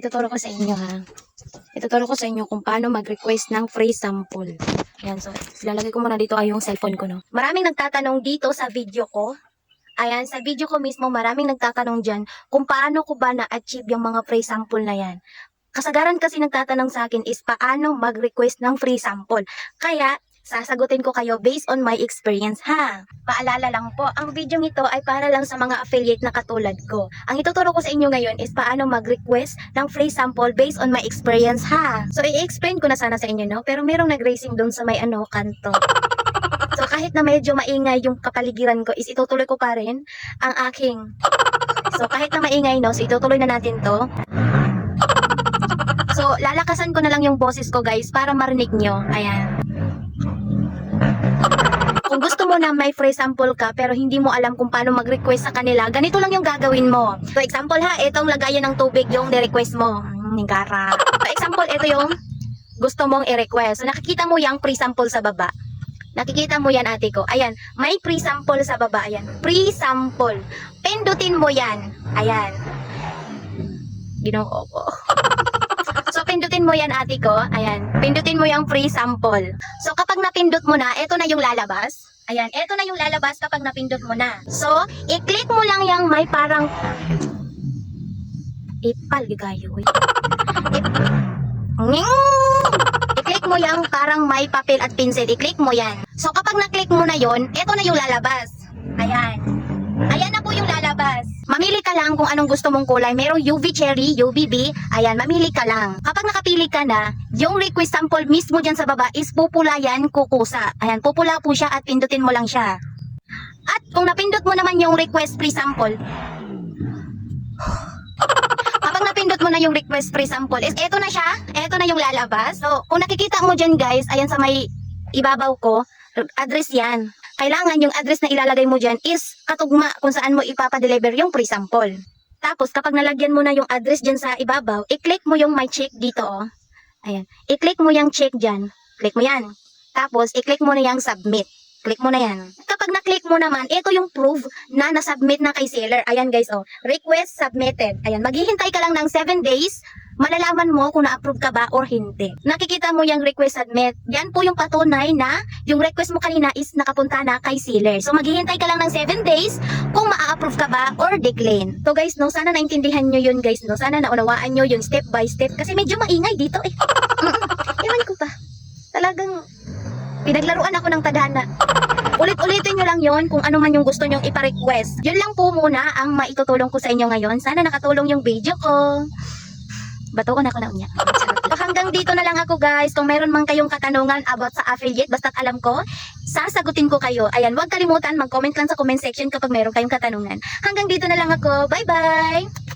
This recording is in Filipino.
ituturo ko sa inyo ha. Ituturo ko sa inyo kung paano mag-request ng free sample. Ayan, so ilalagay ko muna dito ay yung cellphone ko, no. Maraming nagtatanong dito sa video ko. Ayan, sa video ko mismo maraming nagtatanong dyan kung paano ko ba na-achieve yung mga free sample na yan. Kasagaran kasi nagtatanong sa akin is paano mag-request ng free sample. Kaya, sasagutin ko kayo based on my experience ha. Paalala lang po, ang video ito ay para lang sa mga affiliate na katulad ko. Ang ituturo ko sa inyo ngayon is paano mag-request ng free sample based on my experience ha. So i-explain ko na sana sa inyo, no? Pero merong nag-racing doon sa may kanto. So kahit na medyo maingay yung kapaligiran ko is itutuloy ko pa rin ang aking. So kahit na maingay, no? So itutuloy na natin to. So lalakasan ko na lang yung boses ko guys para marinig nyo. Ayan. Kung gusto mo na may free sample ka pero hindi mo alam kung paano mag-request sa kanila, ganito lang yung gagawin mo. So example ha, itong lagayan ng tubig yung ni-request mo. Ningkara. So example, ito yung gusto mong i-request. So nakikita mo yung free sample sa baba. Nakikita mo yan ate ko. Ayan, may free sample sa baba. Ayan, free sample. Pindutin mo yan. Ayan. Ginoo ko. So, pindutin mo yan, ate ko. Ayan. Pindutin mo yung free sample. So, kapag napindot mo na, ito na yung lalabas. Ayan. Ito na yung lalabas kapag napindot mo na. So, i-click mo lang yung may parang ipal, gigayo. I-click mo yung parang may papel at pencil. I-click mo yan. So, kapag na-click mo na yon, ito na yung lalabas. Ayan. Ayan na po yung lalabas. Mamili ka lang kung anong gusto mong kulay. Merong UV cherry, UVB. Ayan, mamili ka lang. Kapag nakapili ka na, yung request sample mismo dyan sa baba is pupula yan, kukusa. Ayan, pupula po siya at pindutin mo lang siya. At kung napindot mo naman yung request free sample, kapag napindot mo na yung request free sample, is eto na siya. Eto na yung lalabas. So, kung nakikita mo dyan guys, ayan sa may ibabaw ko, address yan. Kailangan yung address na ilalagay mo dyan is katugma kung saan mo ipapadeliver yung free sample. Tapos, kapag nalagyan mo na yung address dyan sa ibabaw, i-click mo yung my check dito, oh. Ayan. I-click mo yung check dyan. Click mo yan. Tapos, i-click mo na yung submit. Click mo na yan. Kapag na-click mo naman, ito yung proof na na-submit na kay seller. Ayan guys, oh. Request submitted. Ayan. Maghihintay ka lang ng 7 days. Malalaman mo kung na-approve ka ba or hindi. Nakikita mo yung request submit. Yan po yung patunay na yung request mo kanina is nakapunta na kay seller. So maghihintay ka lang ng 7 days kung ma-approve ka ba or decline. So guys, no, sana naintindihan nyo yun guys, no. Sana naunawaan nyo yung step by step kasi medyo maingay dito eh. Ewan ko pa. Talagang pinaglaruan ako ng tadhana. Ulit-ulitin nyo lang yon kung ano man yung gusto nyong ipa-request. Yun lang po muna ang maitutulong ko sa inyo ngayon. Sana nakatulong yung video ko. Bato ko na ako na unya. So, hanggang dito na lang ako guys. Kung meron man kayong katanungan about sa affiliate, basta't alam ko, sasagutin ko kayo. Ayan, huwag kalimutan, mag-comment lang sa comment section kapag meron kayong katanungan. Hanggang dito na lang ako. Bye-bye!